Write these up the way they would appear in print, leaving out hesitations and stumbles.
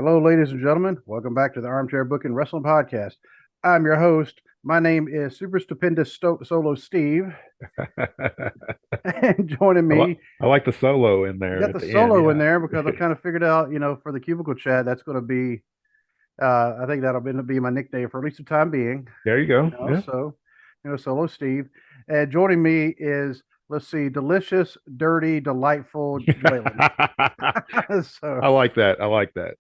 Hello, ladies and gentlemen. Welcome back to the Armchair Booking Wrestling Podcast. I'm your host. My name is Super Stupendous Solo Steve. And joining me, I like the solo in I there got at the the end. solo in there Yeah. because I've kind of figured out, for the cubicle chat, that's going to be, I think that'll be my nickname for at least the time being. There you go. Yeah. So, Solo Steve. And joining me is, let's see, delicious, dirty, delightful Dwaylen. So, I like that. I like that.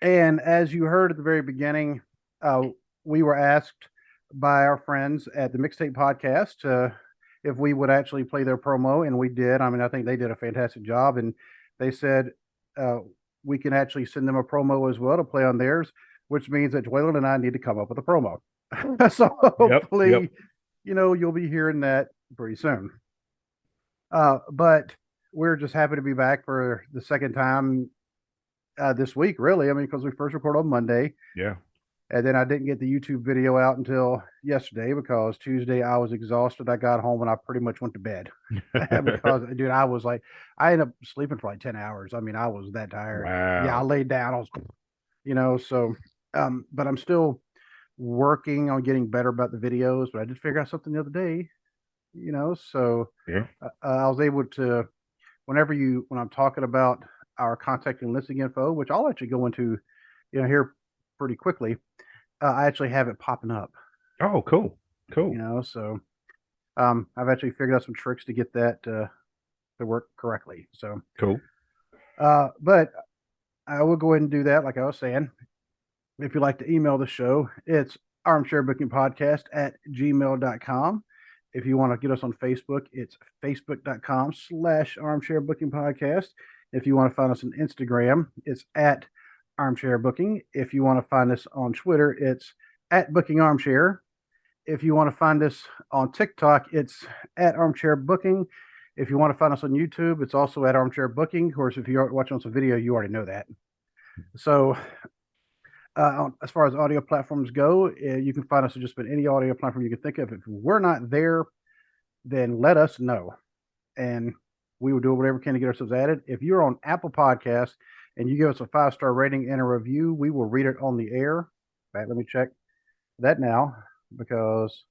and as you heard at the very beginning, uh, we were asked by our friends at the Mixtape Podcast if we would actually play their promo, and we did. I mean, I think they did a fantastic job, and they said uh, we can actually send them a promo as well to play on theirs, which means that Dwaylen and I need to come up with a promo. So Yep. Yep. hopefully, you'll be hearing that pretty soon. But we're just happy to be back for the second time this week, really. I mean, because we first recorded on Monday, Yeah. and then I didn't get the YouTube video out until yesterday because Tuesday I was exhausted. I got home and I pretty much went to bed because, dude, I was like, I ended up sleeping for like 10 hours. I mean, I was that tired. Yeah, I Wow. laid down. I was, so, but I'm still working on getting better about the videos. But I did figure out something the other day, so Yeah. I was able to, when I'm talking about our contact and listing info, which I'll actually go into, here pretty quickly. I actually have it popping up, Oh, cool. Cool. so I've actually figured out some tricks to get that to work correctly. So, Cool. but I will go ahead and do that. Like I was saying, if you'd like to email the show, it's armchairbookingpodcast at gmail.com. If you want to get us on Facebook, it's facebook.com/armchairbookingpodcast. If you want to find us on Instagram, it's at armchairbooking. If you want to find us on Twitter, it's at bookingarmchair. If you want to find us on TikTok, it's at armchairbooking. If you want to find us on YouTube, it's also at armchair booking. Of course, if you're watching us on video, you already know that. So as far as audio platforms go, you can find us on just about any audio platform you can think of. If we're not there, then let us know, and we will do whatever we can to get ourselves added. If you're on Apple Podcasts and you give us a 5-star rating and a review, we will read it on the air. Right, let me check that now because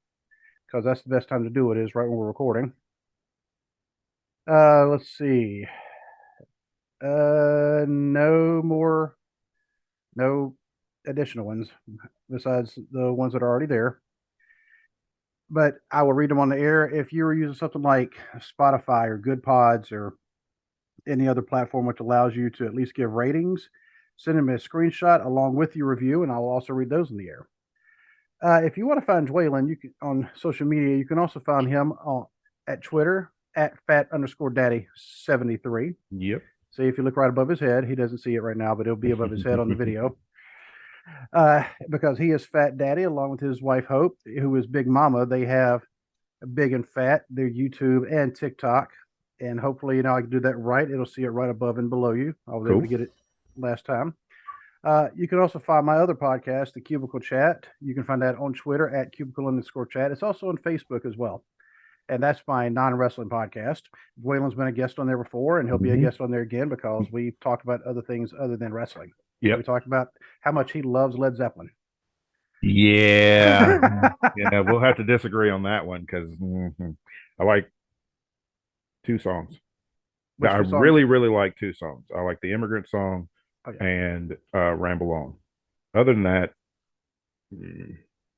that's the best time to do it is right when we're recording. Let's see. No additional ones besides the ones that are already there. But I will read them on the air. If you were using something like Spotify or Good Pods or any other platform which allows you to at least give ratings, send them a screenshot along with your review, and I will also read those in the air. If you want to find Dwaylen, you can on social media. You can also find him at Twitter at fat_daddy73. Yep. See if you look right above his head, he doesn't see it right now, but it'll be above his head on the video. Because he is Fat Daddy along with his wife Hope, who is Big Mama. They have Big and Fat, their YouTube and TikTok, and hopefully, I can do that right. It'll see it right above and below you. I was able Cool. to get it last time. You can also find my other podcast, The Cubicle Chat. You can find that on Twitter at cubicle_chat. It's also on Facebook as well. And that's my non-wrestling podcast. Dwaylen's been a guest on there before, and he'll be a Hmm. guest on there again because we talked about other things other than wrestling. We Yep. talked about how much he loves Led Zeppelin. Yeah. Yeah. We'll have to disagree on that one because I like two songs. I Which two songs? really, really like two songs. I like the Immigrant Song Oh yeah, and Ramble On. Other than that, mm,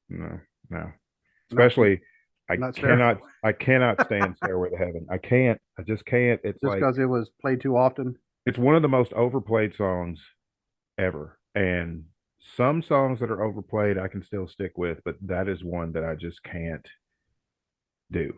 no, no. not Especially, I not fair. cannot, I cannot stand Stairway to Heaven. I can't. I just can't. It's Just like because it was played too often. it's one of the most overplayed songs ever. And some songs that are overplayed, I can still stick with, but that is one that I just can't do.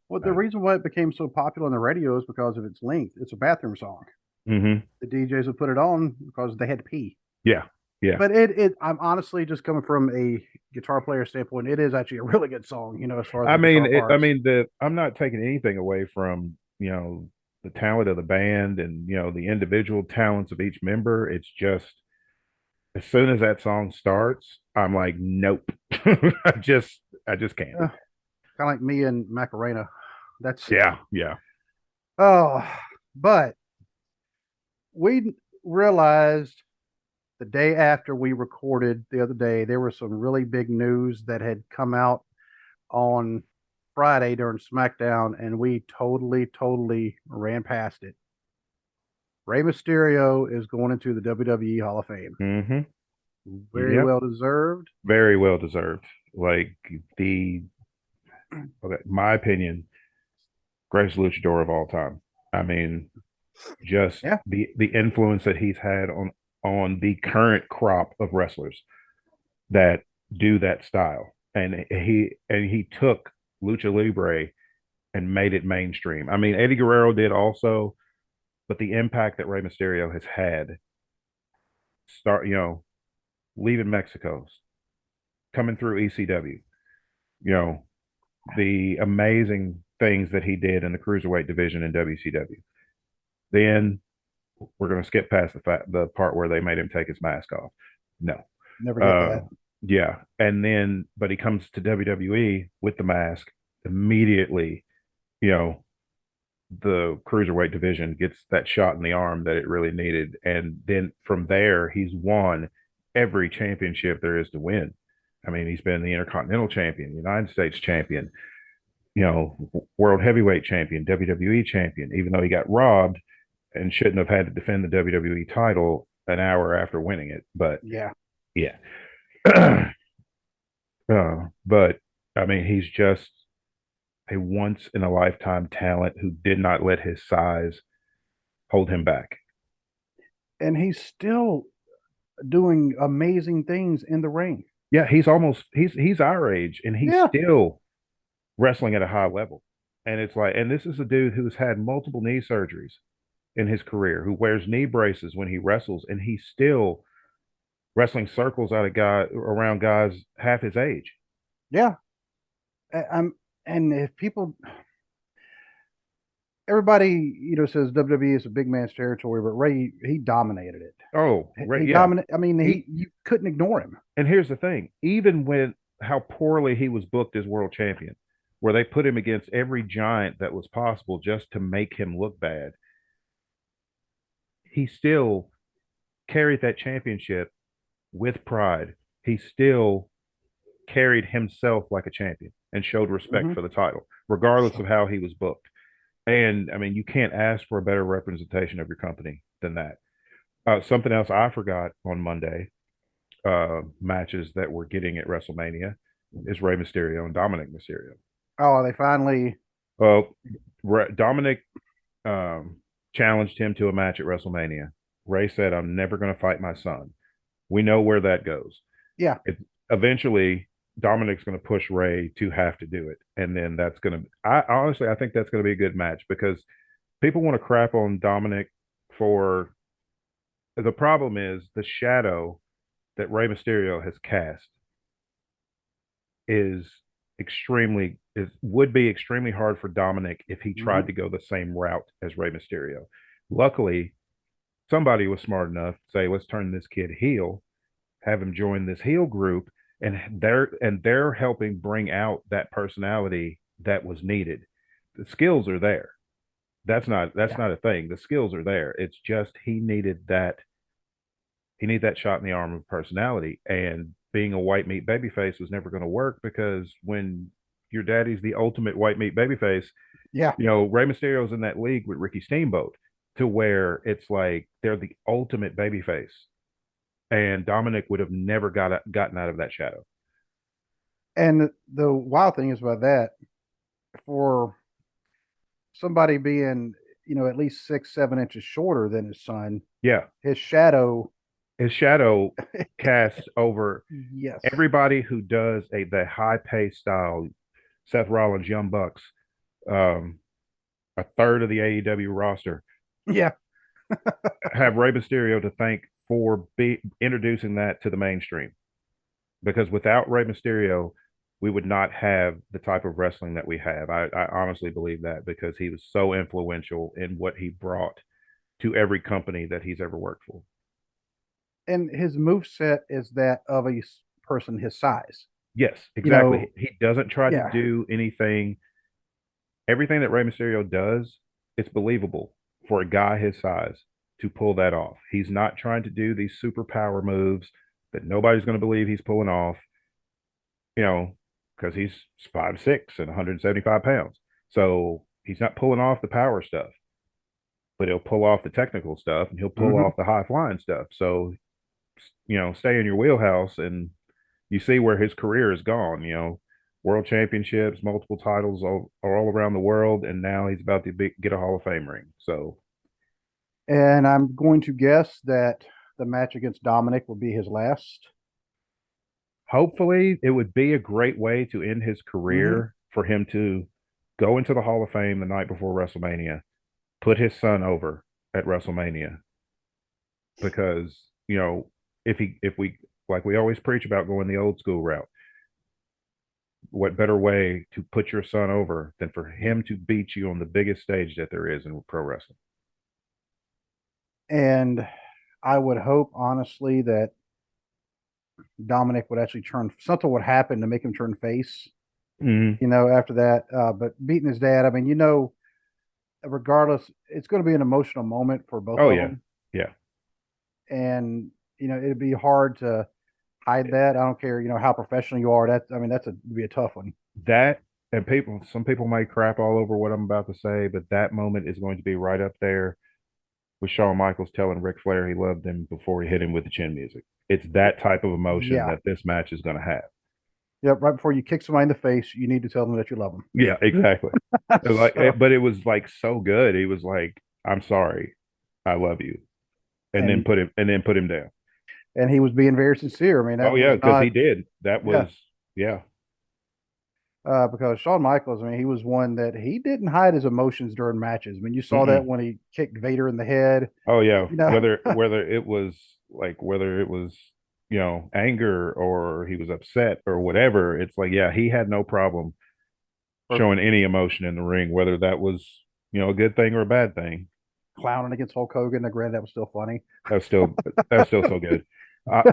Well, the Uh, reason why it became so popular on the radio is because of its length. It's a bathroom song. hmm The DJs would put it on because they had to pee. Yeah, yeah. But it I'm honestly just coming from a guitar player standpoint, it is actually a really good song, as far as I the mean, guitar it, I parts. mean, I'm not taking anything away from the talent of the band and the individual talents of each member. It's just as soon as that song starts, I'm like, nope. I just can't. Kind of like me and Macarena. That's Yeah, yeah. oh, but we realized the day after we recorded the other day, there was some really big news that had come out on Friday during SmackDown, and we totally ran past it. Rey Mysterio is going into the WWE Hall of Fame. Mm-hmm. Very Yep. well deserved. Very well deserved. Like the okay, my opinion, greatest luchador of all time. I mean, just Yeah, the influence that he's had on the current crop of wrestlers that do that style. And he took lucha libre and made it mainstream. I mean, Eddie Guerrero did also, but the impact that Rey Mysterio has had, leaving Mexico, coming through ECW, you know, the amazing things that he did in the cruiserweight division in WCW. Then we're going to skip past the part where they made him take his mask off. No. never get Uh, that. yeah. And then, but he comes to WWE with the mask immediately, you know, the cruiserweight division gets that shot in the arm that it really needed. And then from there, he's won every championship there is to win. I mean, he's been the Intercontinental Champion, United States Champion, World Heavyweight Champion, WWE Champion, even though he got robbed and shouldn't have had to defend the WWE title an hour after winning it. But Yeah. yeah. But I mean, he's just a once in a lifetime talent who did not let his size hold him back. And he's still doing amazing things in the ring. Yeah, he's our age and he's Yeah. still wrestling at a high level. And it's like, and this is a dude who's had multiple knee surgeries in his career, who wears knee braces when he wrestles, and he's still wrestling circles out of guy around guys half his age. Yeah. I'm and if people everybody, says WWE is a big man's territory, but Ray, he dominated it. Oh, right, He yeah. dominated. I mean, He you couldn't ignore him. and here's the thing, even with how poorly he was booked as world champion, where they put him against every giant that was possible just to make him look bad, he still carried that championship with pride. He still carried himself like a champion and showed respect Hmm. for the title, regardless of how he was booked. And I mean, you can't ask for a better representation of your company than that. Something else I forgot on Monday, matches that we're getting at WrestleMania is Rey Mysterio and Dominic Mysterio. Oh, they finally. Well, Dominic um, challenged him to a match at WrestleMania. Ray said, "I'm never going to fight my son." We know where that goes. Yeah. Eventually, Dominic's going to push Ray to have to do it, and then that's going to. I honestly, I think that's going to be a good match because people want to crap on Dominic for. The problem is the shadow that Rey Mysterio has cast is would be extremely hard for Dominic if he Hmm. tried to go the same route as Rey Mysterio. Luckily, somebody was smart enough to say, let's turn this kid heel, have him join this heel group, and they're helping bring out that personality that was needed. The skills are there. That's Yeah. not a thing. The skills are there. It's just he needed that shot in the arm of personality. And being a white meat babyface was never going to work because when your daddy's the ultimate white meat babyface, Yeah. Rey Mysterio's in that league with Ricky Steamboat to where it's like they're the ultimate babyface. And Dominic would have never gotten out of that shadow. And the wild thing is about that, for somebody being, at least 6, 7 inches shorter than his son, Yeah. his shadow. His shadow casts over Yes. everybody who does the high pace style. Seth Rollins, Young Bucks, um, a third of the AEW roster Yeah. have Rey Mysterio to thank for introducing that to the mainstream. Because without Rey Mysterio, we would not have the type of wrestling that we have. I honestly believe that because he was so influential in what he brought to every company that he's ever worked for. And his move set is that of a person his size. Yes, You exactly. know, He doesn't try to yeah. do anything. Everything that Rey Mysterio does, it's believable for a guy his size. to pull that off. He's not trying to do these superpower moves that nobody's going to believe he's pulling off, you know, because he's 5'6" and 175 pounds. So he's not pulling off the power stuff, but he'll pull off the technical stuff and he'll pull Hmm. off the high flying stuff. So, stay in your wheelhouse, and you see where his career has gone, world championships, multiple titles are all around the world. And now he's about to get a Hall of Fame ring. So And I'm going to guess that the match against Dominic will be his last. hopefully it would be a great way to end his Hmm. career for him to go into the Hall of Fame the night before WrestleMania, put his son over at WrestleMania, because if we, like we always preach about, going the old school route, what better way to put your son over than for him to beat you on the biggest stage that there is in pro wrestling? And I would hope, honestly, that Dominic would actually turn, something would happen to make him turn face, Mm-hmm. after that. But beating his dad, I mean, regardless, it's going to be an emotional moment for both Oh of yeah, them. yeah. And, it'd be hard to hide that. I don't care, how professional you are. I mean, be a tough one. That, and some people might crap all over what I'm about to say, but that moment is going to be right up there with Shawn Michaels telling Ric Flair he loved him before he hit him with the chin music. It's that type of emotion Yeah. that this match is going to have. Yep. Right before you kick somebody in the face, you need to tell them that you love them. Yeah, exactly. So, But it was like so good. He was like, "I'm sorry, I love you," and then and put him down. he was being very sincere. I mean, Oh that yeah, was because not, he did. That yeah, was, yeah. because Shawn Michaels, I mean, he was one that he didn't hide his emotions during matches. I mean, you saw that Mm-mm. when he kicked Vader in the head, Oh yeah. you know. Whether it was anger or he was upset or whatever, it's like, yeah, he had no problem Or showing any emotion in the ring, whether that was a good thing or a bad thing. clowning against Hulk Hogan. Granted, that was still funny. That was still so good.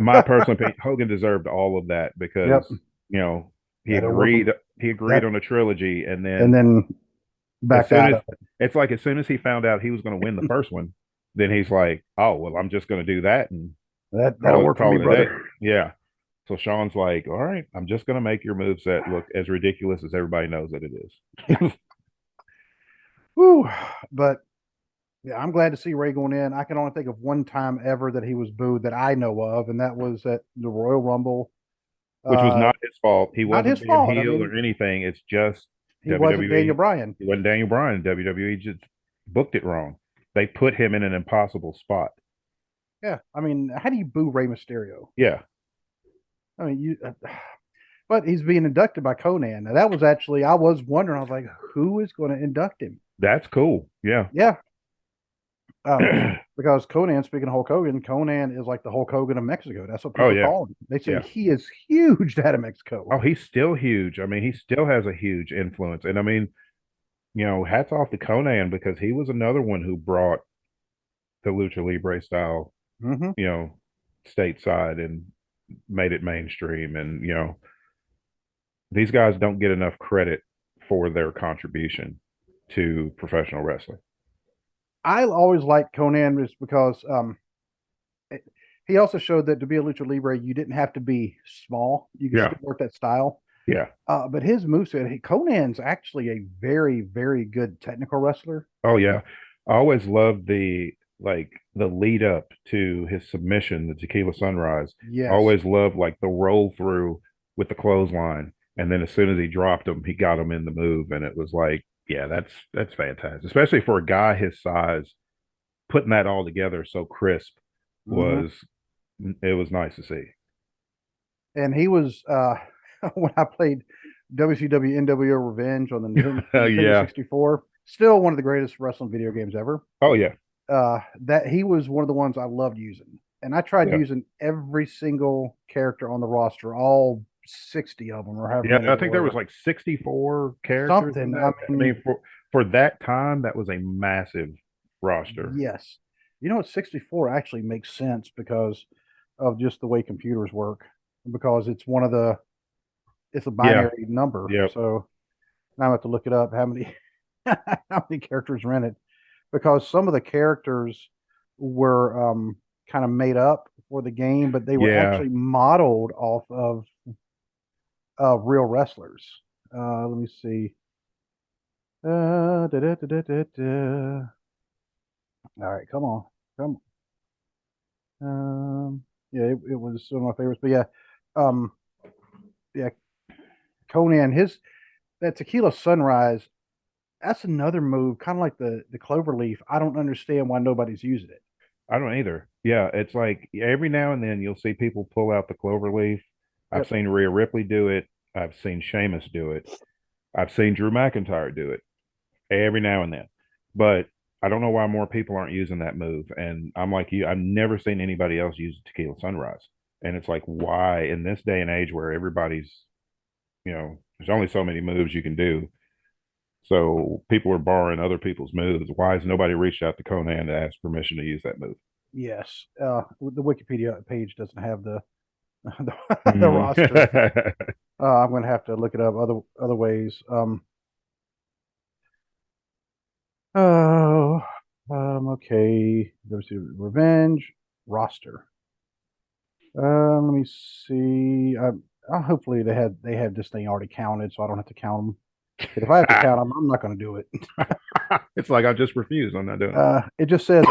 My personal opinion, Hogan deserved all of that Yep. because you know he That over agreed he agreed that, on a trilogy, and and then then as backed soon out as of it. it's like as soon as he found out he was going to win the first one, then he's like, oh well, I'm just going to do that and That'll work for call me, it a day. brother. Yeah. So Sean's like, all right, I'm just going to make your moveset look as ridiculous as everybody knows that it is. Whew. But yeah, I'm glad to see Ray going in. I can only think of one time ever that he was booed that I know of, and that was at the Royal Rumble. Which was Uh, not his fault. He Not wasn't his being fault. I heel mean, or anything. It's just he wasn't Daniel WWE. Bryan. He wasn't Daniel Bryan. WWE just booked it wrong. They put him in an impossible spot. Yeah, I mean, how do you boo Rey Mysterio? Yeah, I mean, but he's being inducted by Conan. Now, that was actually, I was wondering. I was like, who is going to induct him? that's cool. Yeah. Yeah, um, because Conan, speaking of Hulk Hogan, Conan is like the Hulk Hogan of Mexico. That's what Oh people yeah. call him. They say Yeah. he is huge out of Mexico. Oh, he's still huge. I mean, he still has a huge influence. And I mean, hats off to Conan because he was another one who brought the lucha libre style, Hmm. you know, stateside and made it mainstream. And these guys don't get enough credit for their contribution to professional wrestling. I always liked Conan just because he also showed that to be a lucha libre, you didn't have to be small. You could Yeah, still work that style. yeah. But his moveset, Conan's actually a very, very good technical wrestler. Oh yeah. I always loved the lead up to his submission, the Tequila Sunrise. I Yes. always loved like the roll through with the clothesline. And then as soon as he dropped him, he got him in the move. And it was like, yeah, that's fantastic. Especially for a guy his size, putting that all together so crisp Hmm. was it was nice to see. And he was when I played WCW NWO Revenge on the Nintendo Yeah. 64, still one of the greatest wrestling video games ever. Oh yeah. That he was one of the ones I loved using, and I tried Yeah. using every single character on the roster, all 60 of them, or however Yeah, many I there think there was were. like 64 characters in Something. I that. I mean, mean, for that time, that was a massive roster. yes. What, 64 actually makes sense because of just the way computers work, because it's a Yeah. binary number. Yep. So now I have to look it up how many how many characters are in it, because some of the characters were kind of made up for the game, but they were Yeah, actually modeled off of real wrestlers. Let me see. Da, da, da, da, da, da. All right, come on, come. Yeah, it was one of my favorites. But yeah, um, yeah, Conan, his that Tequila Sunrise. That's another move, kind of like the clover leaf. I don't understand why nobody's using it. I don't either. Yeah, it's like every now and then you'll see people pull out the clover leaf. I've Yep. seen Rhea Ripley do it. I've seen Sheamus do it. I've seen Drew McIntyre do it every now and then. But I don't know why more people aren't using that move. And I'm like you, I've never seen anybody else use Tequila Sunrise. And it's like, why in this day and age where everybody's, there's only so many moves you can do. So people are borrowing other people's moves. Why has nobody reached out to Conan to ask permission to use that move? Yes. The Wikipedia page doesn't have the roster. Mm. I'm going to have to look it up other ways. Oh, okay. There's Revenge roster. Let me see. Hopefully they have this thing already counted, so I don't have to count them. Because if I have to count them, I'm not going to do it. It's like I just refuse. I'm not doing it. It just says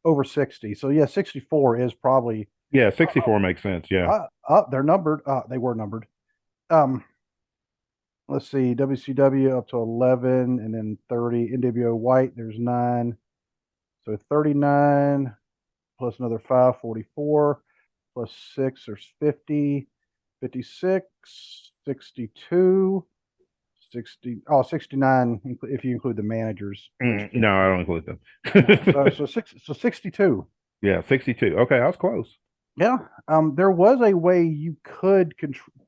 over 60. So yeah, 64 is probably Yeah, 64 makes sense. Yeah. they're numbered. They were numbered. Um, let's see, WCW up to 11 and then 30. NWO White, there's 9. So 39 plus another 5, 44 plus 6, there's 50, 56, 62, 60. Oh, 69 if you include the managers, which No, I don't include them. so 62. Yeah, 62. Okay, I was close. Yeah. There was a way you could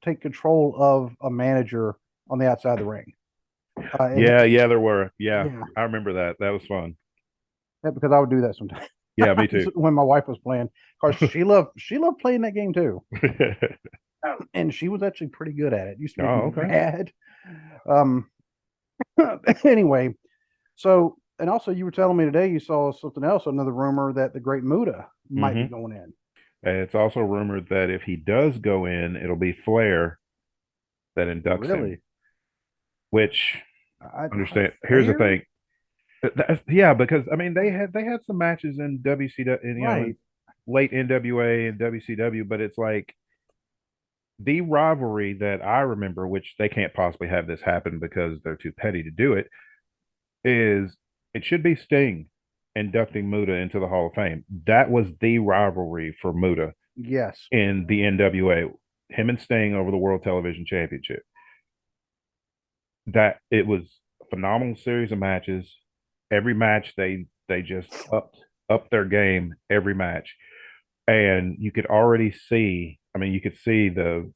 take control of a manager on the outside of the ring. And Yeah, yeah, there were. Yeah, yeah, I remember that. That was fun. yeah, because I would do that sometimes Yeah, me too. when my wife was playing. Because she loved playing that game too, and she was actually pretty good at it. Used to make Oh, me okay. mad. Um. Anyway, so and also you were telling me today you saw something else, another rumor that the Great Muta might be Hmm. going in. It's also rumored that if he does go in, it'll be Flair that inducts him, Really? which I understand. Here's the Fair? thing. Yeah, because I mean they had some matches in WCW, in, Right. late NWA and WCW, but it's like the rivalry that I remember, which they can't possibly have this happen because they're too petty to do it, is it should be Sting inducting Muta into the Hall of Fame. That was the rivalry for Muta Yes. in the NWA, him and Sting over the World Television Championship. That it was a phenomenal series of matches. Every match they just upped their game every match. And you could already see, I mean, you could see the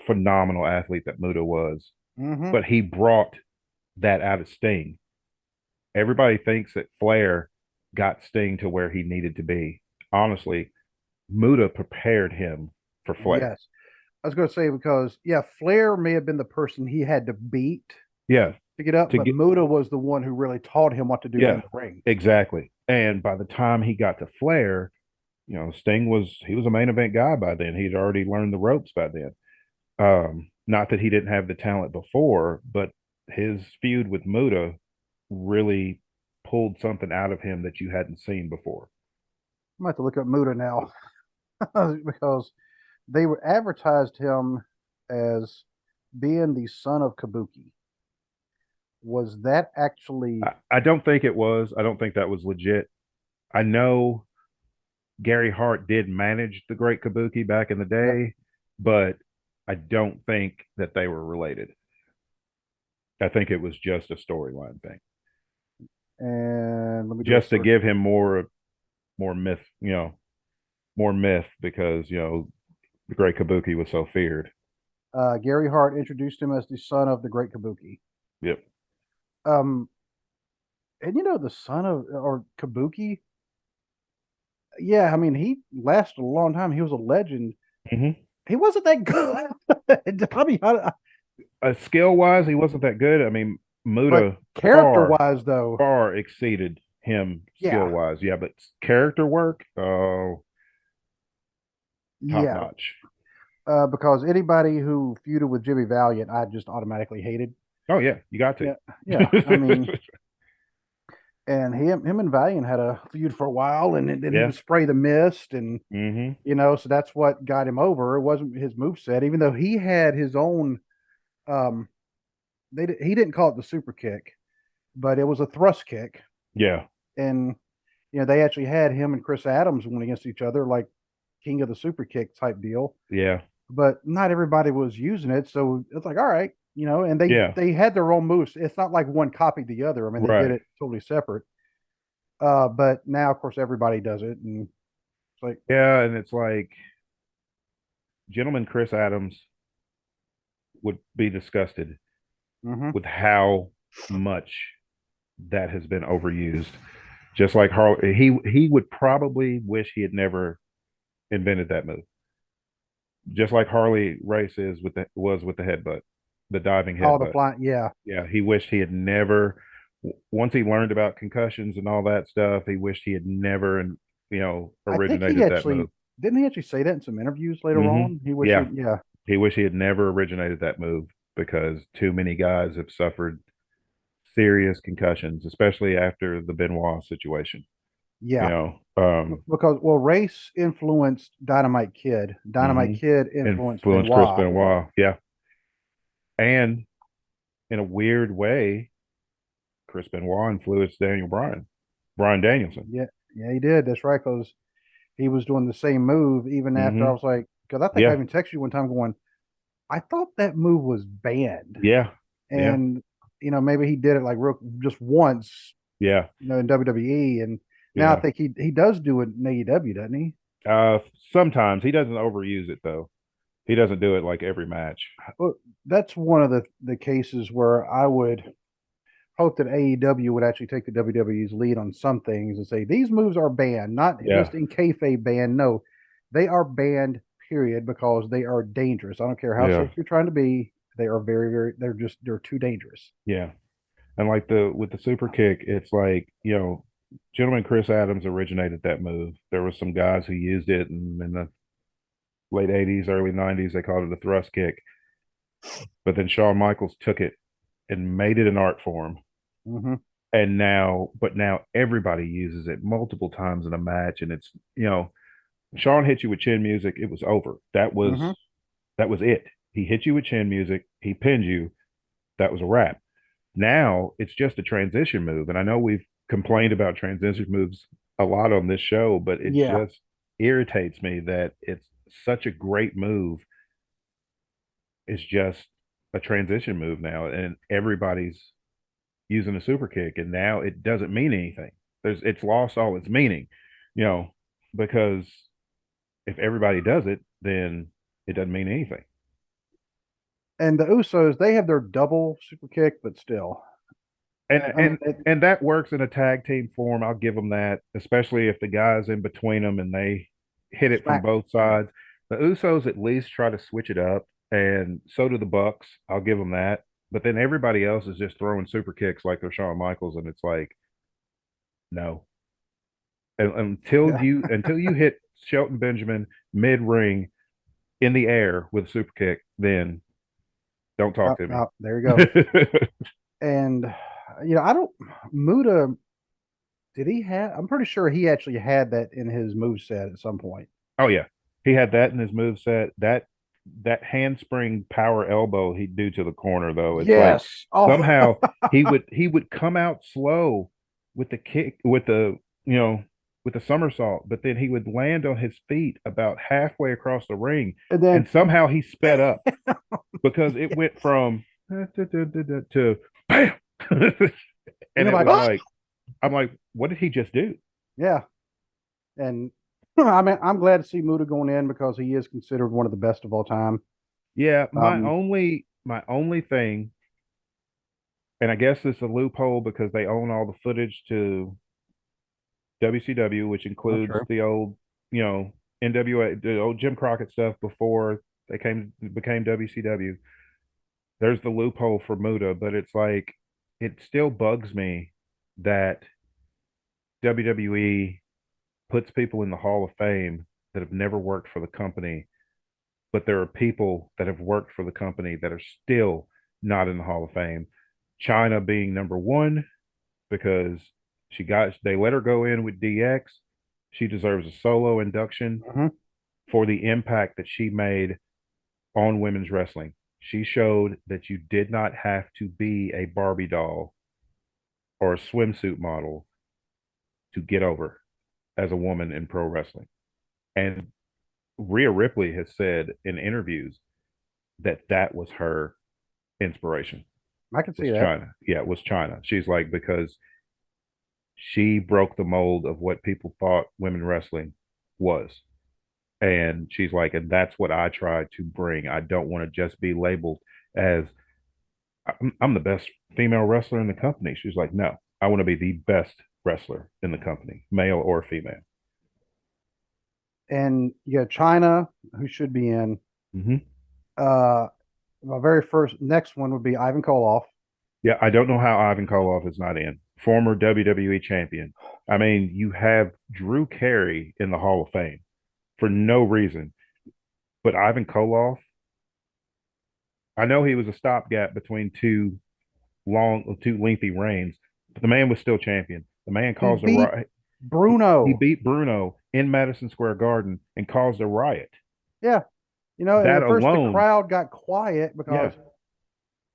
phenomenal athlete that Muta was, Hmm. but he brought that out of Sting. Everybody thinks that Flair got Sting to where he needed to be. Honestly, Muta prepared him for Flair. Yes. I was going to say because yeah, Flair may have been the person he had to beat Yeah, to get up, to but get Muta was the one who really taught him what to do in yeah, the ring. exactly. And by the time he got to Flair, Sting was a main event guy by then. He'd already learned the ropes by then. Not that he didn't have the talent before, but his feud with Muta really pulled something out of him that you hadn't seen before. I'm going to have to look up Muta now because they were advertised him as being the son of Kabuki. Was that actually I don't think it was. I don't think that was legit. I know Gary Hart did manage the Great Kabuki back in the yep? day, but I don't think that they were related. I think it was just a storyline thing, And let me do a just to search. give him more myth, more myth because the Great Kabuki was so feared. Gary Hart introduced him as the son of the Great Kabuki. Yep. Um, and the son of or Kabuki, yeah, I mean he lasted a long time. He was a legend. Hmm. He wasn't that good. I mean, Skill wise, he wasn't that good. I mean, but Muda character far wise, though, far exceeded him skill Yeah, wise. Yeah, but character work, oh, top yeah. notch. Because anybody who feuded with Jimmy Valiant, I just automatically hated. Oh yeah, you got to. Yeah, yeah. I mean, and him and Valiant had a feud for a while, and then he Yeah. would spray the mist, and Hmm. so that's what got him over. It wasn't his move set, even though he had his own. Um, he didn't call it the super kick, but it was a thrust kick, Yeah. and they actually had him and Chris Adams went against each other like king of the super kick type deal. Yeah. But not everybody was using it, so it's like all right, and they Yeah. they had their own moves. It's not like one copied the other. I mean, they did Right. it totally separate. But now, of course, everybody does it, and it's like, Yeah, and it's like gentleman Chris Adams would be disgusted mm-hmm. with how much that has been overused. Just like Harley, he would probably wish he had never invented that move. Just like Harley Race is with the was with the headbutt, the diving All the headbutt. flying, yeah, Yeah, he wished he had never. Once he learned about concussions and all that stuff, he wished he had never, and I think he originated that actually move. didn't he actually say that in some interviews later Hmm. on. He wished he, Yeah, yeah, he wished he had never originated that move because too many guys have suffered serious concussions, especially after the Benoit situation. You yeah, know, because well, Race influenced Dynamite Kid. Dynamite mhm. Kid influenced Influenced Chris Benoit. Benoit. Yeah, and in a weird way, Chris Benoit influenced Brian Danielson. Yeah, yeah, he did. That's right, because he was doing the same move even after I Hmm. was like, because I think I Yeah, even texted you one time going, I thought that move was banned, yeah, yeah, and maybe he did it like real just once, yeah, in WWE, and now I yeah. think he does do it in AEW, doesn't he? Sometimes he doesn't overuse it though. He doesn't do it like every match. Well, that's one of the cases where I would hope that AEW would actually take the WWE's lead on some things and say these moves are banned, not Yeah, just in kayfabe banned. No, they are banned. Period, because they are dangerous. I don't care how yeah, safe you're trying to be. They are very, very. They're too dangerous. yeah. And like the with the super kick, it's like, gentleman Chris Adams originated that move. There was some guys who used it in the late 80s, early 90s, they called it a thrust kick. But then Shawn Michaels took it and made it an art form. Mm-hmm. But now everybody uses it multiple times in a match, and it's Shawn hit you with chin music, it was over. Mm-hmm. That was it. He hit you with chin music, he pinned you, that was a wrap. Now it's just a transition move, and I know we've complained about transition moves a lot on this show, but it Yeah, just irritates me that it's such a great move. It's just a transition move now, and everybody's using a super kick, and now it doesn't mean anything. It's lost all its meaning, you know, because if everybody does it, then it doesn't mean anything. and the Usos they have their double super kick, but still, And I mean, and and that works in a tag team form. I'll give them that, especially if the guys in between them and they hit it from smack. both Yeah, sides. The Usos at least try to switch it up, and so do the Bucks. I'll give them that. But then everybody else is just throwing super kicks like they're Shawn Michaels, and it's like, no. yeah. Until you hit Shelton Benjamin mid ring in the air with a super kick, then don't talk to me. There you go. And I don't. Muta, did he have? I'm pretty sure he actually had that in his move set at some point. Oh yeah, he had that in his move set. That handspring power elbow he'd do to the corner though. It's like Yes. Oh, somehow he would come out slow with the kick you know with the somersault, but then he would land on his feet about halfway across the ring, and and then somehow he sped up because it went from to bam, and and I'm it like, was oh, like I'm like, what did he just do? yeah. And I mean, I'm glad to see Muta going in because he is considered one of the best of all time. Yeah, my Um, only my only thing, and I guess it's a loophole because they own all the footage to WCW, which that's includes true. the old, NWA, the old Jim Crockett stuff before they became WCW. There's the loophole for Muta, but it's like it still bugs me that WWE puts people in the Hall of Fame that have never worked for the company, but there are people that have worked for the company that are still not in the Hall of Fame. China being number one because they let her go in with DX. She deserves a solo induction Mhm. for the impact that she made on women's wrestling. She showed that you did not have to be a Barbie doll or a swimsuit model to get over as a woman in pro wrestling. And Rhea Ripley has said in interviews that that was her inspiration I can was see that. China. Yeah, it was China. She's like, because she broke the mold of what people thought women wrestling was. And she's like, and that's what I try to bring. I don't want to just be labeled as I'm the best female wrestler in the company. She's like, no, I want to be the best wrestler in the company, male or female. And you got China, who should be in. Mm-hmm. Uh, my very first next one would be Ivan Koloff. Yeah, I don't know how Ivan Koloff is not in. Former WWE champion. I mean, you have Drew Carey in the Hall of Fame for no reason. But Ivan Koloff, I know he was a stopgap between two lengthy reigns, but the man was still champion. The man He caused a beat riot. He Bruno. beat Bruno in Madison Square Garden and caused a riot. Yeah, and That at first the alone, crowd got quiet yeah, because,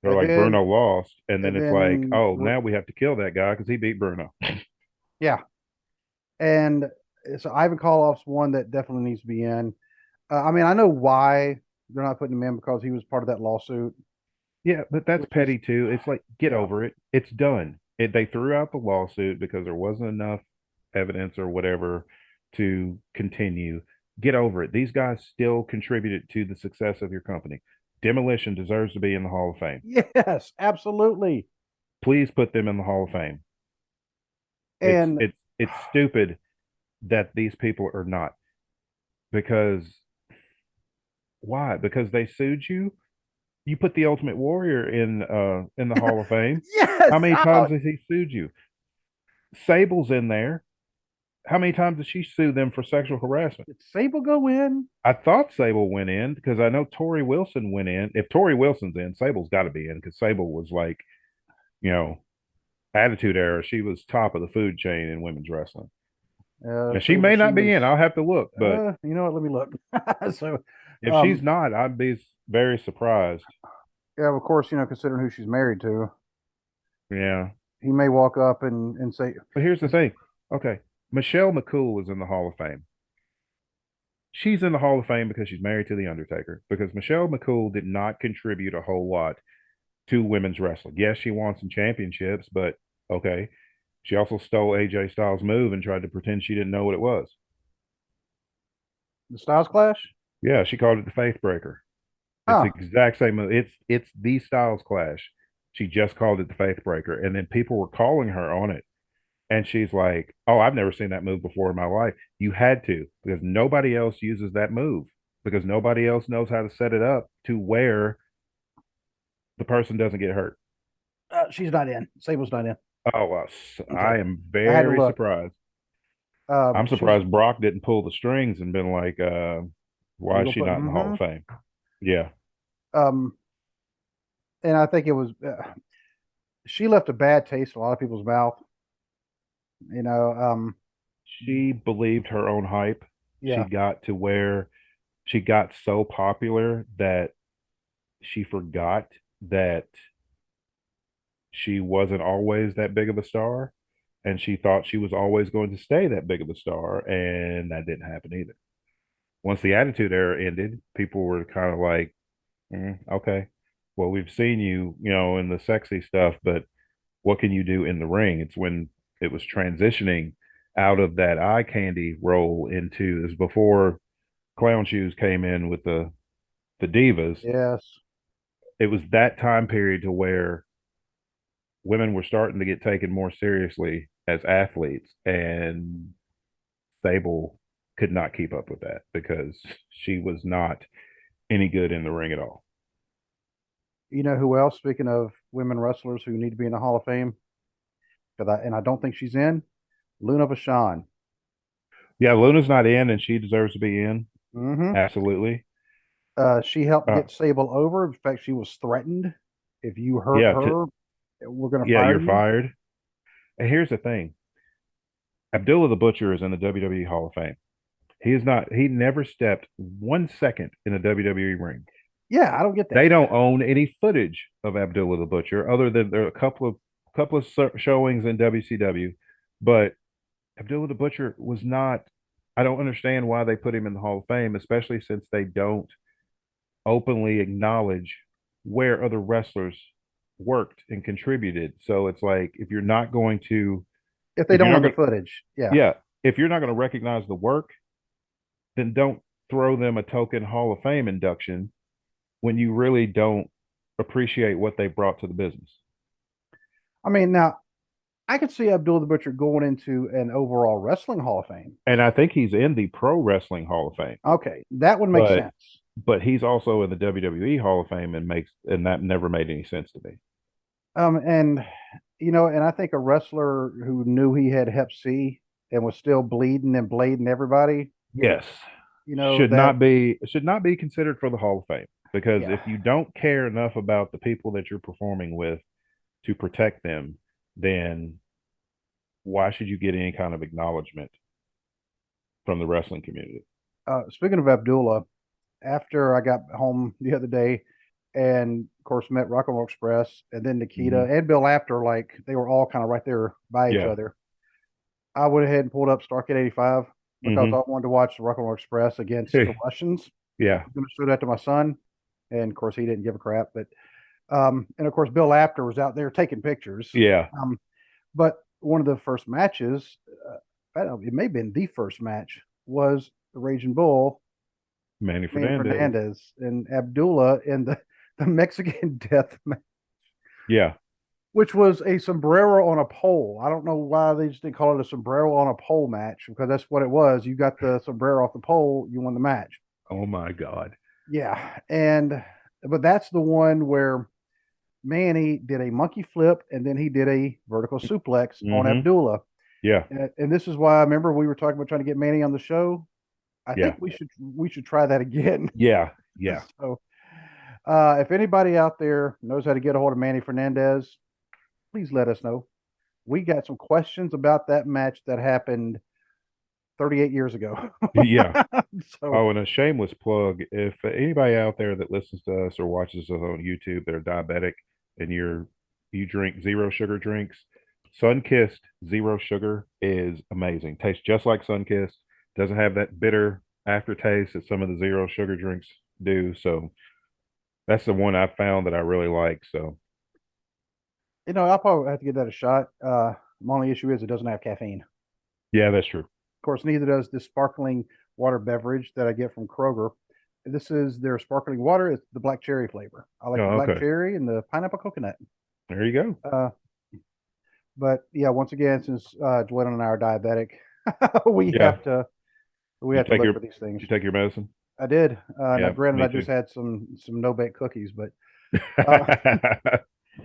they're and like then Bruno lost, and then and it's like, then oh, now we have to kill that guy because he beat Bruno. yeah, and so Ivan Koloff's one that definitely needs to be in. I mean, I know why they're not putting him in because he was part of that lawsuit, Yeah, but that's which is petty too. It's like, get yeah, over it. It's done. They threw out the lawsuit because there wasn't enough evidence or whatever to continue. Get over it. These guys still contributed to the success of your company. Demolition deserves to be in the Hall of Fame. yes, absolutely. Please put them in the Hall of Fame. It's And it's it's stupid that these people are not, because why? Because they sued you. You put the Ultimate Warrior in the Hall of Fame. yes, How many times has he sued you? Sable's in there. How many times did she sue them for sexual harassment? did Sable go in? I thought Sable went in because I know Tori Wilson went in. If Tori Wilson's in, Sable's got to be in because Sable was like, you know, Attitude Era. She was top of the food chain in women's wrestling. Now she Sable, may she not be in. was. I'll have to look, but You know what? Let me look. So, if she's not, I'd be very surprised. yeah, of course, considering who she's married to, Yeah, he may walk up and say, but here's the "Is thing. Okay, Michelle McCool is in the Hall of Fame. She's in the Hall of Fame because she's married to The Undertaker, because Michelle McCool did not contribute a whole lot to women's wrestling. Yes, she won some championships, but okay. She also stole AJ Styles' move and tried to pretend she didn't know what it was. the Styles Clash?" Yeah, she called it the Faith Breaker. It's the Huh? exact same move. It's the Styles Clash. She just called it the Faith Breaker, and then people were calling her on it. And she's like, "Oh, I've never seen that move before in my life." You had to, because nobody else uses that move, because nobody else knows how to set it up to where the person doesn't get hurt. She's not in. Sable's not in. Oh, well, Okay, I am I had to very look. surprised. I'm She's surprised Brock didn't pull the strings and been like, we why is gonna she put. not in the Hall of Fame? Yeah. Um, and I think it was she left a bad taste in a lot of people's mouth. You know, She believed her own hype. She yeah, got to where she got so popular that she forgot that she wasn't always that big of a star. And she thought she was always going to stay that big of a star. And that didn't happen either. Once the Attitude Era ended, people were kind of like, okay, well, we've seen you, in the sexy stuff, but what can you do in the ring? It's when it was transitioning out of that eye candy role into this before Clown Shoes came in with the divas. yes. It was that time period to where women were starting to get taken more seriously as athletes, and Sable could not keep up with that because she was not any good in the ring at all. You know who else? Speaking of women wrestlers who need to be in the Hall of Fame, and I don't think she's in. Luna Vachon. Yeah, Luna's not in, and she deserves to be in. Hmm. Absolutely. She helped Uh, get Sable over. In fact, she was threatened. If you hurt yeah, her, we're going to yeah, fire you're you. fired. And here's the thing: Abdullah the Butcher is in the WWE Hall of Fame. He is not. He never stepped 1 second in a WWE ring. Yeah, I don't get They that. don't own any footage of Abdullah the Butcher, other than there are a couple of showings in WCW, but Abdullah the Butcher was not. I don't understand why they put him in the Hall of Fame, especially since they don't openly acknowledge where other wrestlers worked and contributed. So it's like If they if you're don't not own the going, footage, yeah. yeah, if you're not going to recognize the work, then don't throw them a token Hall of Fame induction when you really don't appreciate what they brought to the business. I mean, now I could see Abdul the Butcher going into an overall wrestling Hall of Fame. And I think he's in the Pro Wrestling Hall of Fame, Okay, that would make but sense. he's also in the WWE Hall of Fame, and that never made any sense to me. And and I think a wrestler who knew he had Hep C and was still bleeding and blading everybody, Yes, that should not be considered for the Hall of Fame, because yeah. if you don't care enough about the people that you're performing with to protect them, then why should you get any kind of acknowledgement from the wrestling community? Speaking of Abdullah, after I got home the other day, and of course met Rock and Roll Express, and then Nikita Hmm. and Bill Apter, like they were all kind of right there by each Yeah. other. I went ahead and pulled up Starcade '85 because Hmm. I wanted to watch the Rock and Roll Express against the Russians. I Yeah. was going to show that to my son, and of course he didn't give a crap. But and of course Bill Apter was out there taking pictures. Yeah. Um, but one of the first matches, I don't know, it may have been the first match, was the Raging Bull, Manny Manny Fernandez. Fernandez, and Abdullah in the Mexican death match, Yeah. which was a sombrero on a pole. I don't know why they just didn't call it a sombrero on a pole match, because that's what it was. You got the sombrero off the pole, you won the match. Oh my God. Yeah. But that's the one where Manny did a monkey flip and then he did a vertical suplex on Hmm. Abdullah. Yeah. And this is why I remember we were talking about trying to get Manny on the show. I Yeah. think we should try that again. Yeah. Yeah. So if anybody out there knows how to get a hold of Manny Fernandez, please let us know. We got some questions about that match that happened 38 years ago. Yeah. So Oh, and a shameless plug. If anybody out there that listens to us or watches us on YouTube that are diabetic and you drink zero sugar drinks, Sunkissed zero sugar is amazing. Tastes just like Sunkissed. Doesn't have that bitter aftertaste that some of the zero sugar drinks do. So that's the one I found that I really like. So I'll probably have to give that a shot. My only issue is it doesn't have caffeine. yeah, that's true. Of course, neither does this sparkling water beverage that I get from Kroger. This is their sparkling water. It's the black cherry flavor. I like the Oh, black okay. cherry and the pineapple coconut. There you go. Uh, but yeah, once again, since Joanna and I are diabetic, we Yeah. have to we You have to take look your for these things. you take your medicine? I did. Now, Yeah, granted, me I just too. had some no bake cookies, uh, but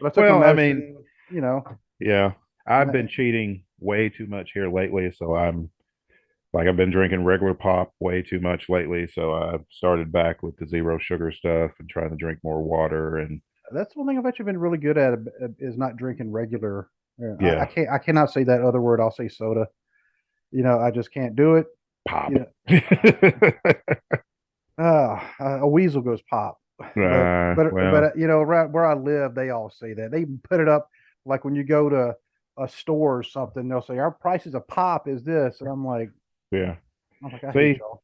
I took my Well, I mean, medicine. You know, yeah, I've and been cheating way too much here lately, so I've been drinking regular pop way too much lately, so I started back with the zero sugar stuff and trying to drink more water and that's one thing I've actually been really good at, is not drinking regular. I yeah, can't. I cannot say that other word. I'll say soda. I just can't do it. pop. You know, a weasel goes pop, but Well, right where I live, they all say that. They put it up like when you go to a store or something, they'll say our prices a pop is this, and yeah. I'm like, I hate See, y'all.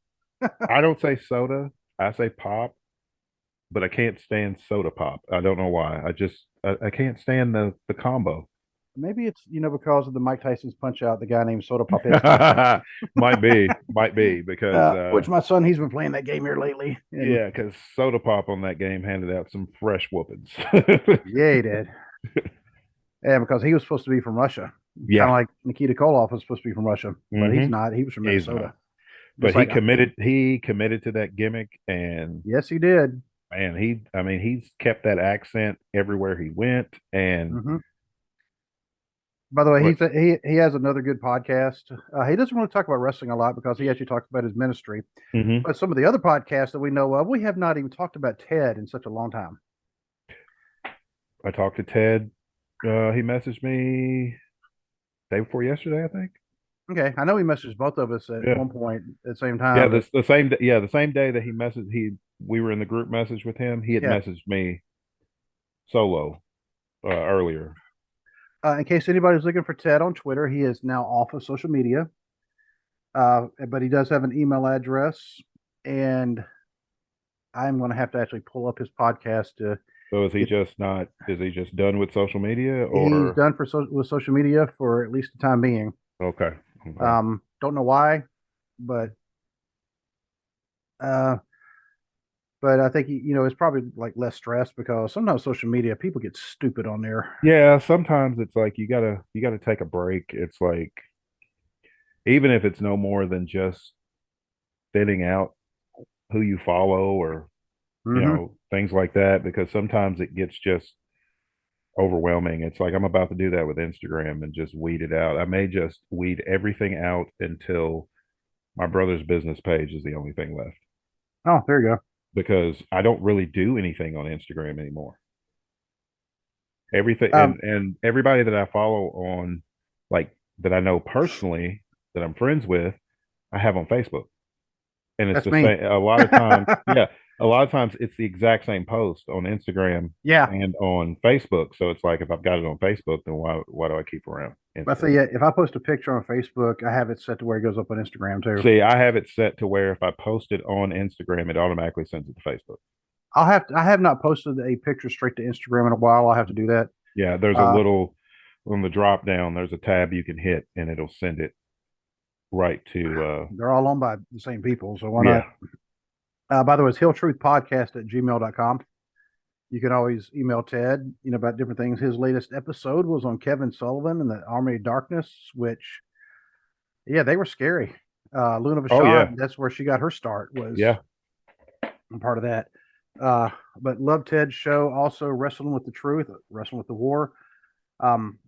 I don't say soda, I say pop, but I can't stand soda pop. I don't know why. I can't stand the combo. Maybe it's because of the Mike Tyson's Punch Out, the guy named Soda Popinski, Might be because which my son, he's been playing that game here lately, and yeah, because soda pop on that game handed out some fresh whoopings. yeah, he did. Yeah, because he was supposed to be from Russia, kind of Yeah. like Nikita Koloff was supposed to be from Russia, but he's Hmm. not. He was from He's Minnesota. not. But Just like, he committed to that gimmick, and yes, he did. man, he's kept that accent everywhere he went, and Hmm. By the way, What? he has another good podcast. He doesn't really talk about wrestling a lot because he actually talks about his ministry. Hmm. But some of the other podcasts that we know of, we have not even talked about Ted in such a long time. I talked to Ted. He messaged me day before yesterday, I think. Okay, I know he messaged both of us at Yeah. one point at the same Yeah, time, but the same yeah, the same day that he messaged we were in the group message with him, he had yeah. messaged me solo earlier. In case anybody's looking for Ted on Twitter, he is now off of social media, but he does have an email address, and I'm going to have to actually pull up his podcast to So is he get. just not is he just done with social media He's or done with social media for at least the time being. okay. Okay. Don't know why, but uh, I think it's probably like less stress because sometimes social media people get stupid on there. Yeah, sometimes it's like you gotta take a break. It's like even if it's no more than just thinning out who you follow or Hmm. things like that because sometimes it gets just overwhelming. It's like I'm about to do that with Instagram and just weed it out. I may just weed everything out until my brother's business page is the only thing left Oh, there you go. because I don't really do anything on Instagram anymore. Everything Um, and everybody that I follow on like that I know personally that I'm friends with, I have on Facebook. And it's that's the me. same a lot of times, yeah, a lot of times it's the exact same post on Instagram Yeah, and on Facebook. So it's like if I've got it on Facebook, then why do I keep around I say Instagram? yeah. If I post a picture on Facebook, I have it set to where it goes up on Instagram too. See, I have it set to where if I post it on Instagram, it automatically sends it to Facebook. I have not posted a picture straight to Instagram in a while. I'll have to do that. Yeah, there's a Uh, little on the drop down, there's a tab you can hit and it'll send it right to they're all owned by the same people, so why yeah. not? By the way, it's hilltruthpodcast at gmail.com. You can always email Ted, about different things. His latest episode was on Kevin Sullivan and the Army of Darkness, which, yeah, they were scary. Luna Oh yeah. Vachon, that's where she got her start, was Yeah. part of that. Uh, but love Ted's show. Also, Wrestling with the Truth, Wrestling with the War. Um,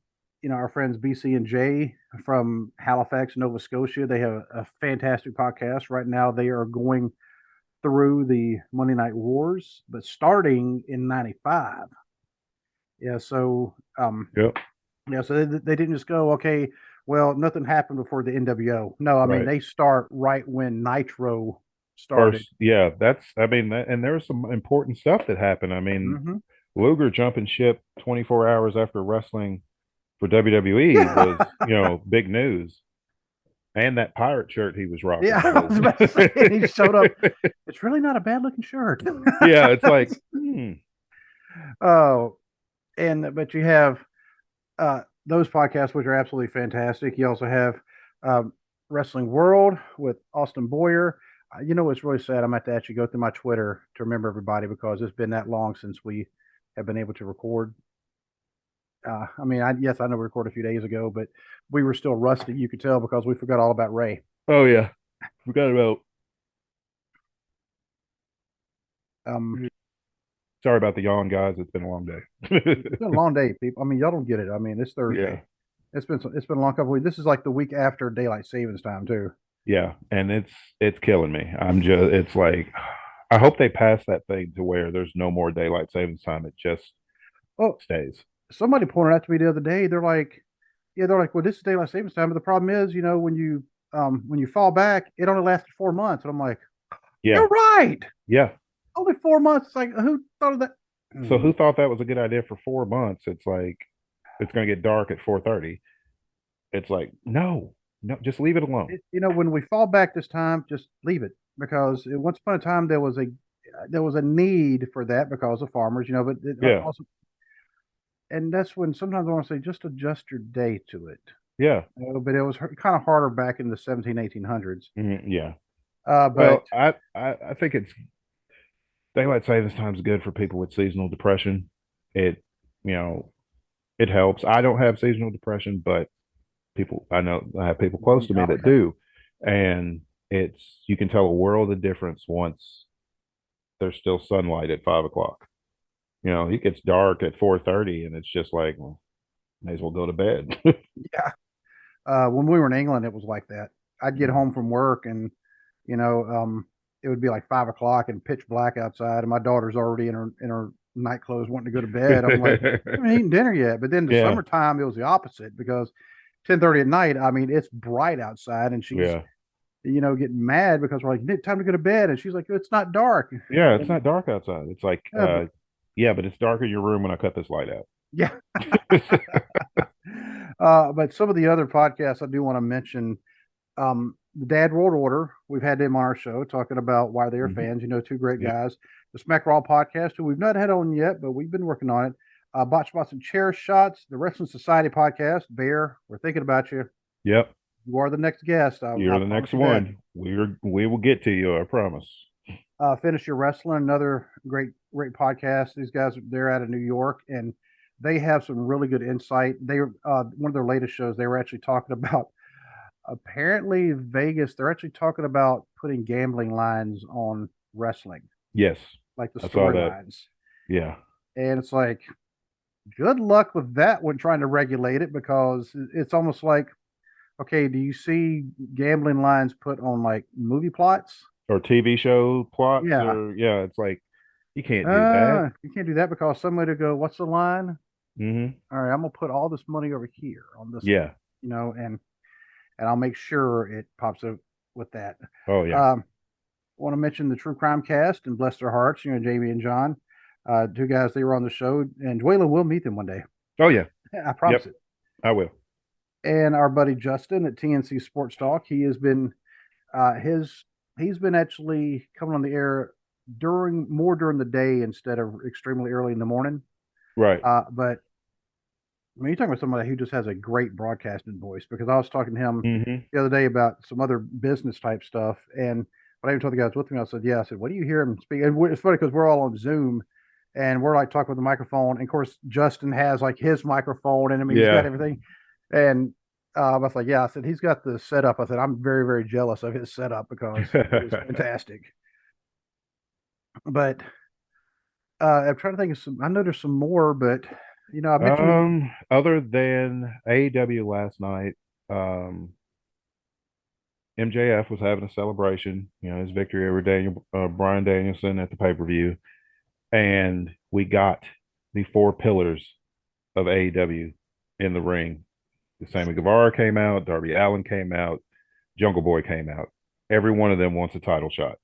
our friends BC and Jay from Halifax, Nova Scotia, they have a fantastic podcast. Right now, they are going through the Monday Night Wars, but starting in '95. Yeah, so Yep. yeah, so they didn't just go, okay, well, nothing happened before the NWO. No, I mean Right. they start right when Nitro started. First, yeah, that's I mean and there was some important stuff that happened. I mean, Hmm. Luger jumping ship 24 hours after wrestling for WWE Yeah, was, big news. And that pirate shirt he was rocking yeah, I was was about to say, and he showed up. It's really not a bad looking shirt. yeah, it's like Oh, and but you have those podcasts, which are absolutely fantastic. You also have um, Wrestling World with Austin Boyer. It's really sad. I'm going to have to actually go through my Twitter to remember everybody because it's been that long since we have been able to record. I mean, yes, I know we recorded a few days ago, but we were still rusty. You could tell because we forgot all about Ray. oh yeah, forgot about Um, sorry about the yawn, guys. It's been a long it's day. been a long day, people. I mean, y'all don't get it. I mean, it's Yeah. Thursday. It's been a long couple of weeks. This is like the week after daylight savings time too. Yeah, and it's killing me. I'm just it's like I hope they pass that thing to where there's no more daylight savings time. It just Oh, stays. somebody pointed out to me the other day. They're like, well, this is daylight savings time, but the problem is, when you fall back, it only lasted 4 months, and I'm like, Yeah. you're right, Yeah. only 4 months. It's like, who thought of that? So Hmm. who thought that was a good idea for 4 months? It's like it's going to get dark at 4:30. It's like no, no, just leave it alone. When we fall back this time, just leave it because once upon a time there was a need for that because of farmers, but it Yeah, also, and that's when sometimes I want to say just adjust your day to it. yeah, But it was kind of harder back in the 17, 1800s. yeah. But Well, I think it's daylight savings time is good for people with seasonal depression. It you know it helps. I don't have seasonal depression, but people I know I have people close to me that okay. do, and it's you can tell a world of difference once there's still sunlight at 5 o'clock. It gets dark at 4:30, and it's just like, well, May as well go to bed. Yeah. When we were in England, it was like that. I'd get home from work and, you know, it would be like 5 o'clock and pitch black outside, and my daughter's already in her night clothes wanting to go to bed. I'm like, I haven't eaten dinner yet. But then the Yeah, summertime, it was the opposite because 10:30 at night, I mean, it's bright outside, and she's, yeah, getting mad because we're like, time to go to bed, and she's like, it's not dark. yeah. It's And not dark outside. It's like, but yeah, but it's dark in your room when I cut this light out. yeah. But some of the other podcasts I do want to mention, the Dad World Order. We've had them on our show talking about why they are Mhm. fans. Two great Yep, guys. The Smack Raw podcast, who we've not had on yet, but we've been working on it. Botch Spots and Chair Shots, the Wrestling Society podcast. Bear, we're thinking about you. yep. You are the next guest. I You're the promise next you that. one. We will get to you. I promise. Finish Your Wrestling, another great podcast. These guys, they're out of New York, and they have some really good insight. They one of their latest shows, they were actually talking about, apparently Vegas. They're actually talking about putting gambling lines on wrestling, Yes, like the I saw that. storylines. Yeah. And it's like, good luck with that when trying to regulate it, because it's almost like, okay, do you see gambling lines put on like movie plots? Or TV show plots, Yeah. or yeah, it's like you can't do that. You can't do that because somebody will go, what's the line? Hmm. All right, I'm gonna put all this money over here on this one, Yeah. and I'll make sure it pops up with that. Oh yeah. Um, want to mention the True Crime Cast and bless their hearts, Jamie and John, two guys. They were on the show, and Dwayla will meet them one day. Oh yeah. I promise Yep. it. I will. And our buddy Justin at TNC Sports Talk, he has been his he's been actually coming on the air during the day instead of extremely early in the morning. Right. But I mean, you're talking about somebody who just has a great broadcasting voice, because I was talking to him Hmm. the other day about some other business type stuff. And when I even told the guys with me, I said, yeah, I said, what do you hear him speak? And it's funny because we're all on Zoom and we're like talking with the microphone. And of course, Justin has like his microphone, and I mean, he's got Yeah. everything. And I was like, yeah, I said, he's got the setup. I said, I'm very, very jealous of his setup because it is fantastic. But I'm trying to think of some, I know there's some more, but I mentioned, Other than AEW last night, um, MJF was having a celebration, his victory over Brian Danielson at the pay-per-view, and we got the four pillars of AEW in the ring. Sammy Guevara came out, Darby Allin came out, Jungle Boy came out. Every one of them wants a title shot,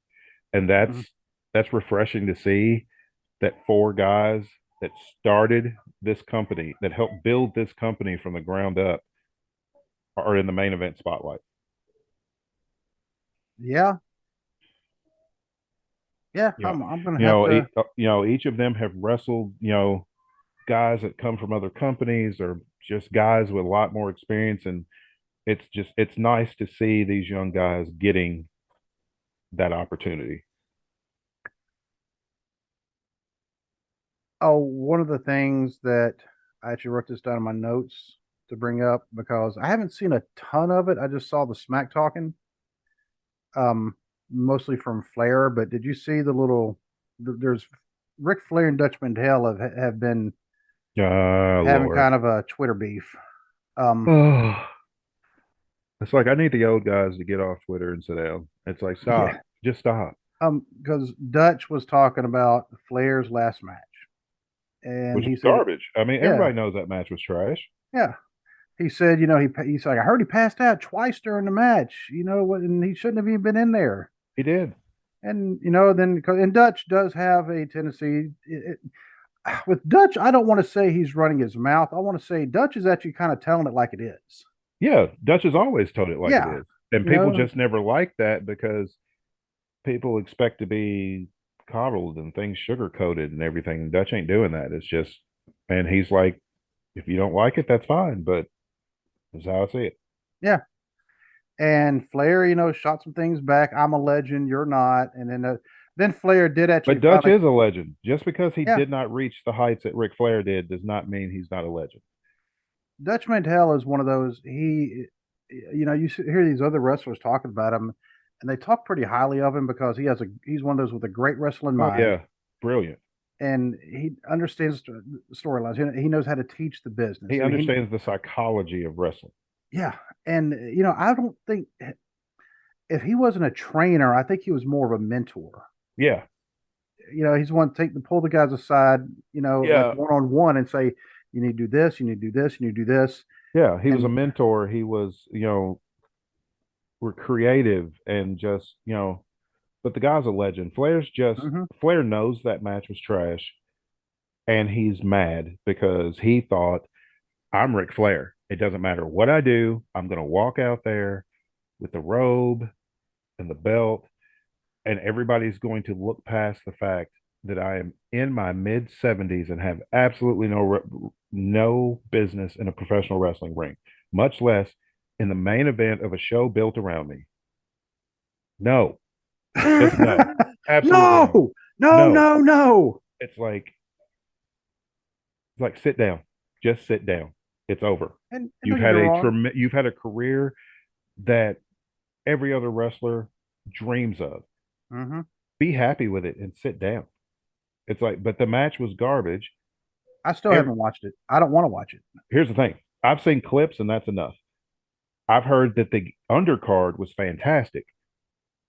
and Mhm. that's refreshing to see that four guys that started this company, that helped build this company from the ground up, are in the main event spotlight. Yeah, yeah, You know, I'm gonna have to. each of them have wrestled, guys that come from other companies, or just guys with a lot more experience, and it's nice to see these young guys getting that opportunity. Oh, one of the things that I actually wrote this down in my notes to bring up, because I haven't seen a ton of it. I just saw the smack talking, um, mostly from Flair. But did you see the little? There's Ric Flair and Dutch Mantell have been Oh having Lord. kind of a Twitter beef. Um, Oh, it's like I need the old guys to get off Twitter and sit down. It's like stop, yeah, just stop. because Dutch was talking about Flair's last match, and Which he was said, garbage. I mean, yeah, everybody knows that match was trash. yeah. He said, he's like, I heard he passed out twice during the match. You know what? And he shouldn't have even been in there. He did. And then and Dutch does have a tendency. With Dutch, I don't want to say he's running his mouth. I want to say Dutch is actually kind of telling it like it is. Yeah, Dutch has always told it like it Yeah, is. And you people know, just never like that because people expect to be coddled and things sugar coated and everything. Dutch ain't doing that. It's just, and he's like, if you don't like it, that's fine. But that's how I see it. yeah. And Flair, shot some things back. I'm a legend. You're not. And then Flair did actually But Dutch finally, is a legend. Just because he yeah. did not reach the heights that Ric Flair did does not mean he's not a legend. Dutch Mantell is one of those. Hear these other wrestlers talking about him, and they talk pretty highly of him because he's one of those with a great wrestling Oh mind. yeah, brilliant. and he understands storylines. He knows how to teach the business. He I mean, he understands the psychology of wrestling. yeah, and I don't think if he wasn't a trainer, I think he was more of a mentor. Yeah. He's the one to pull the guys aside, like Yeah. one on one, and say, you need to do this, you need to do this, you need to do this, Yeah. He was a and mentor. He was, were creative and just, but the guy's a legend. mhm. Flair knows that match was trash and he's mad because he thought, I'm Ric Flair. It doesn't matter what I do. I'm going to walk out there with the robe and the belt, and everybody's going to look past the fact that I am in my mid 70s and have absolutely no business in a professional wrestling ring, much less in the main event of a show built around me. No, just no, absolutely no, No, no, no. no, no. It's like sit down, just sit down. It's over. And don't get me wrong. You've had a career that every other wrestler dreams of. Hmm. Be happy with it and sit down. It's like, but the match was garbage. I still Every, haven't watched it. I don't want to watch it. Here's the thing: I've seen clips, and that's enough. I've heard that the undercard was fantastic.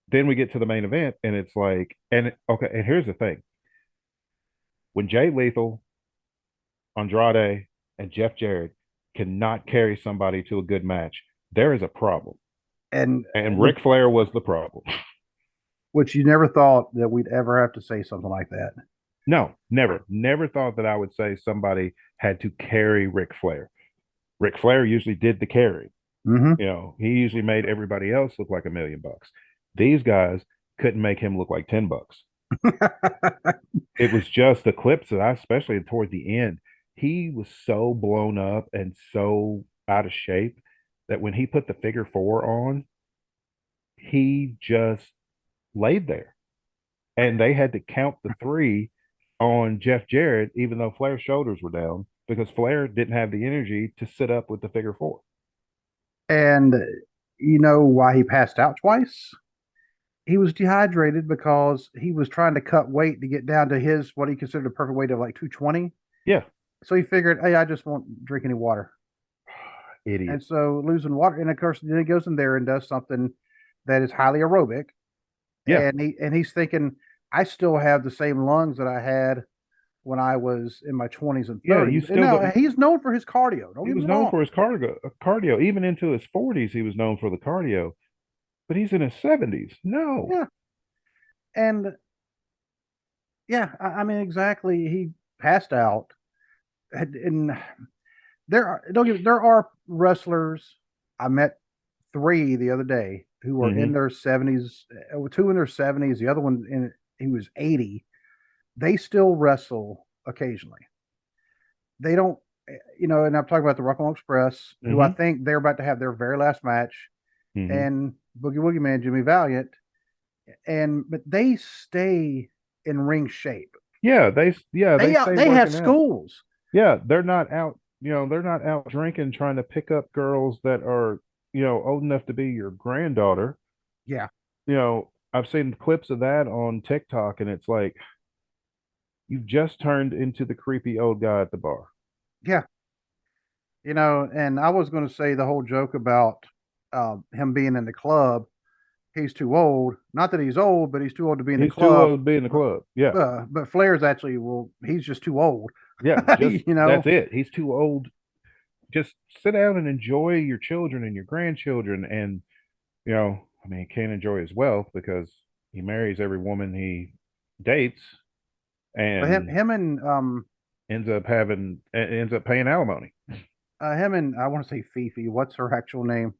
Then we get to the main event, and it's like, okay, and here's the thing: when Jay Lethal, Andrade, and Jeff Jarrett cannot carry somebody to a good match, there is a problem. And And Ric Flair was the problem. which you never thought that we'd ever have to say something like that. No, never. Never thought that I would say somebody had to carry Ric Flair. Ric Flair usually did the carry. Hmm. He usually made everybody else look like $1,000,000. These guys couldn't make him look like $10. It was just the clips that especially toward the end, he was so blown up and so out of shape that when he put the figure four on, he just laid there. And they had to count the three on Jeff Jarrett, even though Flair's shoulders were down, because Flair didn't have the energy to sit up with the figure four. And you know why he passed out twice? He was dehydrated because he was trying to cut weight to get down to his what he considered a perfect weight of like 220. Yeah, So he figured, hey, I just won't drink any water. And idiot. so losing water, and of course, then he goes in there and does something that is highly aerobic, Yeah, and he's thinking, I still have the same lungs that I had when I was in my 20s and yeah. You 30s. And still now don't. he's known for his cardio. Don't He get was me known wrong. for his cardio. Even into his 40s, he was known for the cardio. But he's in his 70s. No. Yeah, and yeah, I mean exactly. He passed out, and there are don't get there are wrestlers. I met three the other day who were in Hmm. their 70s, two in their 70s, the other one in he was 80. They still wrestle occasionally. They don't, and I'm talking about the Rock and Roll Express, who I Hmm. think they're about to have their very last match, Hmm. and Boogie Woogie Man, Jimmy Valiant, but they stay in ring shape. They stay They have working out. schools. Yeah, they're not out, they're not out drinking trying to pick up girls that are, old enough to be your granddaughter. Yeah, I've seen clips of that on TikTok and it's like you've just turned into the creepy old guy at the bar. yeah. And I was going to say the whole joke about him being in the club. He's too old. Not that he's old, but he's too old to be in the He's too club. old to be in the But club. Yeah. but Flair's actually, well, he's just too old. Yeah, just you know, that's it. He's too old. Just sit down and enjoy your children and your grandchildren. And, I mean, he can't enjoy his wealth because he marries every woman he dates but and and ends up paying alimony. him and I want to say Fifi. What's her actual name?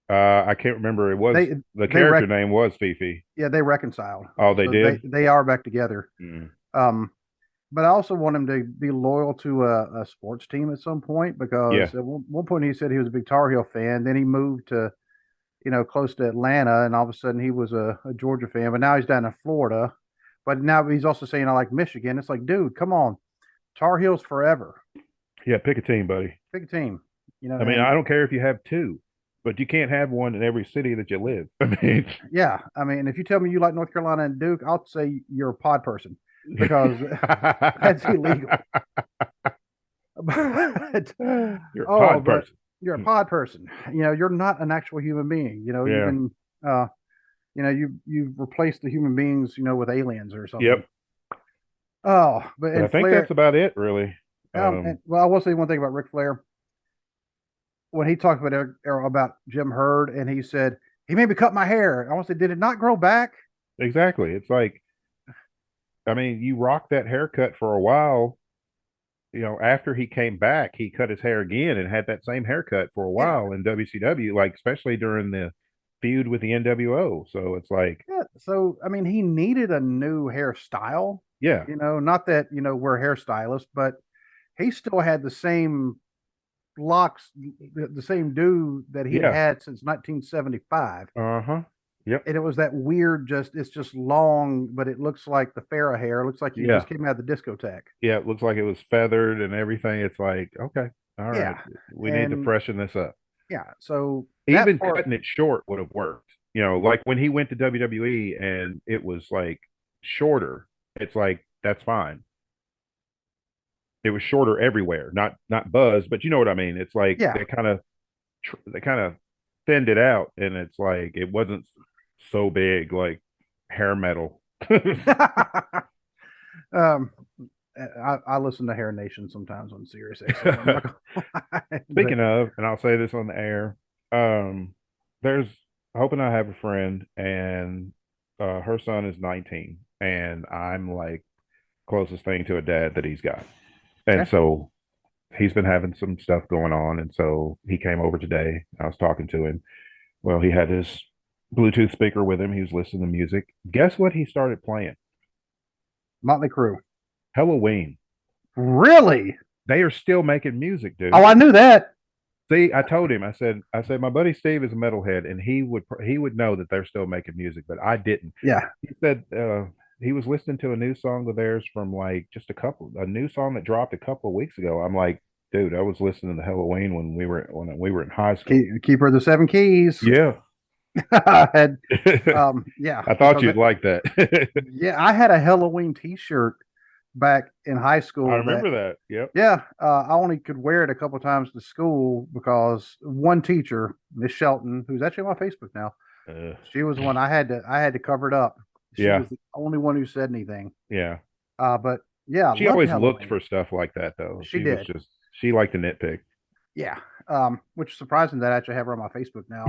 I can't remember. It was They the they character rec name was Fifi. Yeah, they reconciled, Oh, they so did. they are back together. Mm. Um, but I also want him to be loyal to a sports team at some point Yeah, because at one point he said he was a big Tar Heel fan. Then he moved to close to Atlanta, and all of a sudden he was a Georgia fan. But now he's down in Florida. But now he's also saying I like Michigan. It's like, dude, come on, Tar Heels forever. yeah. Pick a team, buddy. Pick a team, I mean, and I don't care if you have two, but you can't have one in every city that you live. I mean, yeah, I mean, if you tell me you like North Carolina and Duke, I'll say you're a pod person. because that's illegal. But You're a oh, pod but person. you're a pod person. You're not an actual human being. You've Yeah. been you've replaced the human beings, with aliens or something. Yep. Oh, but But I and think that's Flair, about it, really. and, well, I will say one thing about Ric Flair when he talked about Jim Herd, and he said he made me cut my hair. I want to say, did it not grow back? Exactly. It's like, I mean, you rocked that haircut for a while. After he came back, he cut his hair again and had that same haircut for a Yeah, while in WCW, like especially during the feud with the NWO. So it's like, yeah. So I mean, he needed a new hairstyle. yeah, Not that we're hairstylists, but he still had the same locks, the same do that he had yeah, had since 1975. uh-huh, yep, And it was that weird, it's just long, but it looks like the Farrah hair. It looks like you yeah, just came out of the discotheque. yeah. It looks like it was feathered and everything. It's like, okay, all right, Yeah. we need to And freshen this up. yeah, so that Even part, cutting it short would have worked. Like when he went to WWE and it was like shorter, it's like that's fine. It was shorter everywhere, not buzz, but you know what I mean. It's like yeah. they kind of thinned it out, and it's like it wasn't so big like hair metal. um, I listen to Hair Nation sometimes on Sirius XM. I'm not gonna lie, but Speaking of, and I'll say this on the air, there's hoping I have a friend, and her son is 19, and I'm like closest thing to a dad that he's got, and okay. so he's been having some stuff going on, and so he came over today. I was talking to him. Well, he had his Bluetooth speaker with him. He was listening to music. Guess what he started playing? Motley Crue. Halloween. Really? They are still making music, Oh, dude. I knew that. See, I told him. I said, my buddy Steve is a metalhead, and he would know that they're still making music, but I didn't. Yeah. He said he was listening to a new song of theirs from like just a new song that dropped a couple of weeks ago. I'm like, dude, I was listening to Halloween when we were in high school. Keeper of the Seven Keys. Yeah, I had, I yeah, thought because you'd like that. yeah, I had a Halloween T-shirt back in high I school that, remember that. Yep. yeah, I only could wear it a couple times to school because one teacher, Miss Shelton, who's actually on my Facebook now, Uh, she was the one I had to cover it up. She yeah, was the only one who said anything. yeah. But yeah, I She loved always looked Halloween. for stuff like that, though. She did. She liked to nitpick. Yeah. Which is surprising that I actually have her on my Facebook now.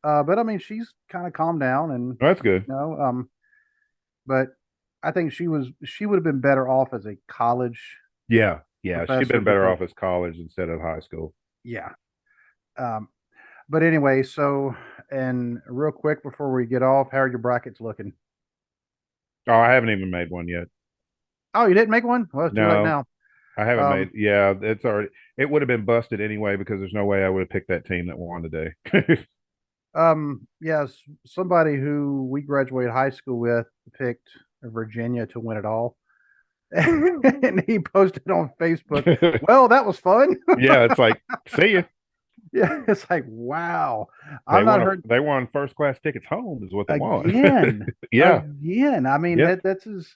But but I mean, she's kind of calmed down, and That's good. you know, um, but I think she would have been better off as a college Yeah, yeah. She'd professor been better because off as college instead of high school. yeah. Um, but anyway, so and real quick before we get off, how are your brackets looking? Oh, I haven't even made one yet. Oh, you didn't make one? Well, it's too late No, now. I haven't made. Um, Yeah, it's already. It would have been busted anyway because there's no way I would have picked that team that won today. yes, somebody who we graduated high school with picked Virginia to win it all. And he posted on Facebook, well, that was fun. Yeah, it's like, see you. Yeah, it's like, wow. They I've not won heard they won first class tickets home is what they won. again. Yeah, Again. I mean, yep, that's his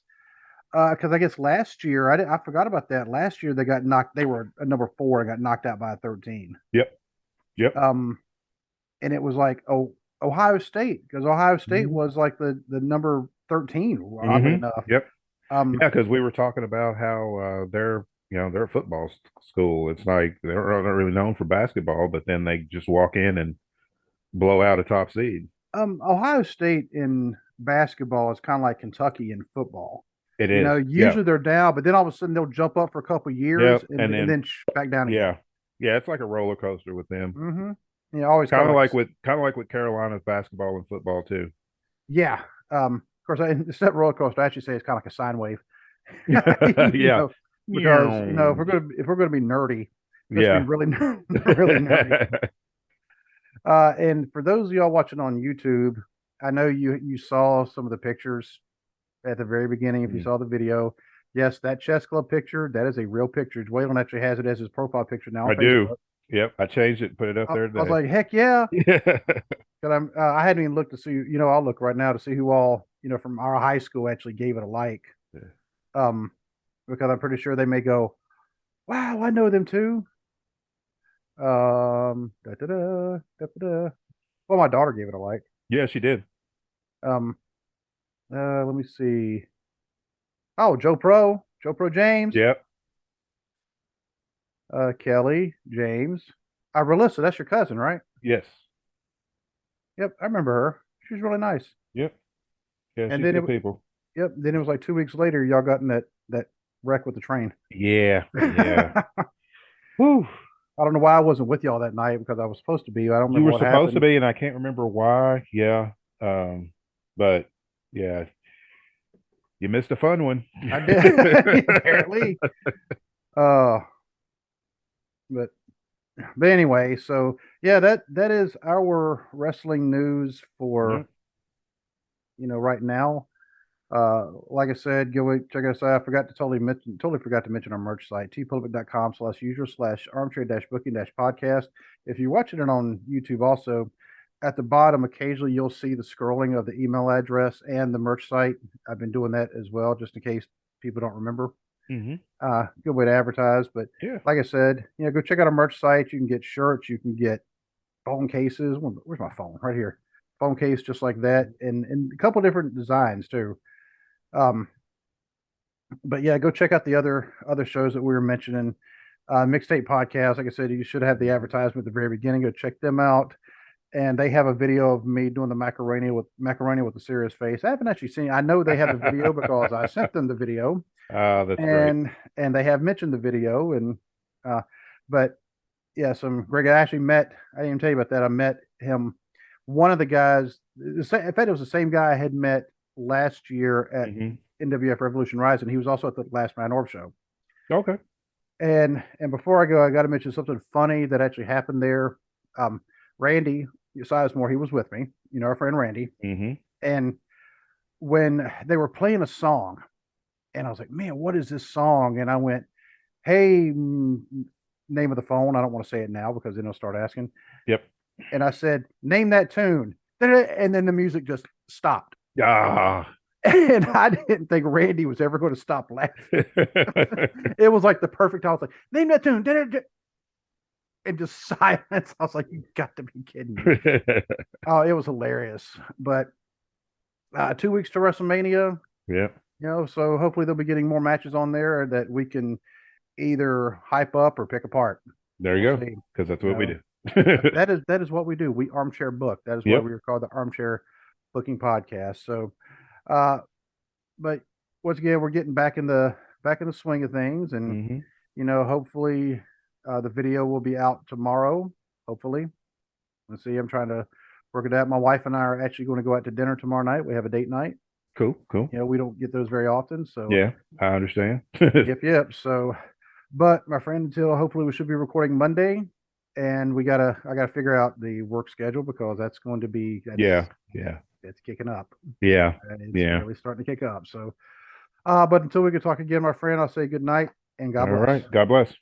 because I guess last year I forgot about that. Last year they got knocked. They were a number 4 and got knocked out by a 13. yep, yep. Um, and it was like, oh, Ohio State, because Ohio State Hmm. was like the number 13, oddly Hmm. enough. Yep. Um, Yeah, because we were talking about how they're a football school. It's like they're not really known for basketball, but then they just walk in and blow out a top seed. Ohio State in basketball is kind of like Kentucky in football. It is. Yeah. Usually they're down, but then all of a sudden they'll jump up for a couple years Yep. and And and then then back down again. yeah. Yeah, it's like a roller coaster with them. Mm-hmm. Yeah, always kind Kind of of like like with Carolina's basketball and football too. yeah. Of course, instead of roller coaster, I actually say it's kind of like a sine wave. you Yeah. know, because if we're gonna be nerdy, let's be Yeah. really really nerdy. And for those of y'all watching on YouTube, I know you saw some of the pictures at the very beginning. If you saw the video, yes, that chess club picture, that is a real picture. Waylon actually has it as his profile picture now I on do. Facebook. Yep. I changed it and put it up I, there I was today. like, heck yeah. Yeah. Because I hadn't even looked to see, I'll look right now to see who all, from our high school actually gave it a like. Because I'm pretty sure they may go, wow, I know them too. Da, da, da, da, da. Well, my daughter gave it a like. Yeah, she did. Um, let me see. Oh, Joe Pro James, Yep. Kelly James, Relissa. That's your cousin, right? Yes. Yep, I remember her. She's really nice. Yep. Yeah, And she's then good people. yep, then it was like 2 weeks later, y'all got in that wreck with the train. Yeah. Yeah. I Whew. don't know why I wasn't with y'all that night because I was supposed to be. I don't You remember were what supposed to happened. be, and I can't remember why. Yeah. But yeah, you missed a fun one. I did apparently. Uh, but anyway, so yeah, that is our wrestling news for Yep. right now. Like I said, go check us out. I forgot to totally forgot to mention our merch site, tpublic.com/user/armchair-booking-podcast. If you're watching it on YouTube also, at the bottom, occasionally you'll see the scrolling of the email address and the merch site. I've been doing that as well, just in case people don't remember. Hmm. Good way to advertise. But Yeah. like I said, go check out our merch site. You can get shirts, you can get phone cases. Where's my phone? Right here. Phone case just like that, and a couple different designs too. Um, but yeah, go check out the other shows that we were mentioning. Mixtape podcast, like I said, you should have the advertisement at the very beginning. Go check them out. And they have a video of me doing the macaroni with a serious face. I haven't actually seen. I know they have the video because I sent them the video, Ah, that's great. and they have mentioned the video. And but yeah, some Greg. I actually met. I didn't even tell you about that. I met him. One of the guys. In fact, it was the same guy I had met last year at Hmm. NWF Revolution Rising. He was also at the Last Man Orb show. Okay. And before I go, I got to mention something funny that actually happened there. Randy Sizemore, he was with me. Our friend Randy. Hmm. And when they were playing a song, and I was like, "Man, what is this song?" And I went, "Hey, name of the phone. I don't want to say it now because then he'll start asking." Yep. And I said, "Name that tune." And then the music just stopped. Ah. And I didn't think Randy was ever going to stop laughing. It was like the perfect time. I was like, "Name that tune." And just silence. I was like, "You got to be kidding me." Oh, it was hilarious. But 2 weeks to WrestleMania, Yep. so hopefully they'll be getting more matches on there that we can either hype up or pick apart. There you We'll go. see. Because that's You what we know, do. that is what we do. We armchair book. That is why Yep. we are called the Armchair Booking Podcast. So, uh, but once again, we're getting back in the swing of things, and Hmm. hopefully, the video will be out tomorrow. Hopefully, let's see. I'm trying to work it out. My wife and I are actually going to go out to dinner tomorrow night. We have a date night. Cool. Cool. We don't get those very often. So, Yeah, I understand. yep. So, but my friend, until hopefully we should be recording Monday, and I gotta figure out the work schedule because that's going to be Yeah. Yeah. it's kicking up. Yeah. It's Yeah. really starting to kick up. So, but until we can talk again, my friend, I'll say good night and All God bless. right. God bless.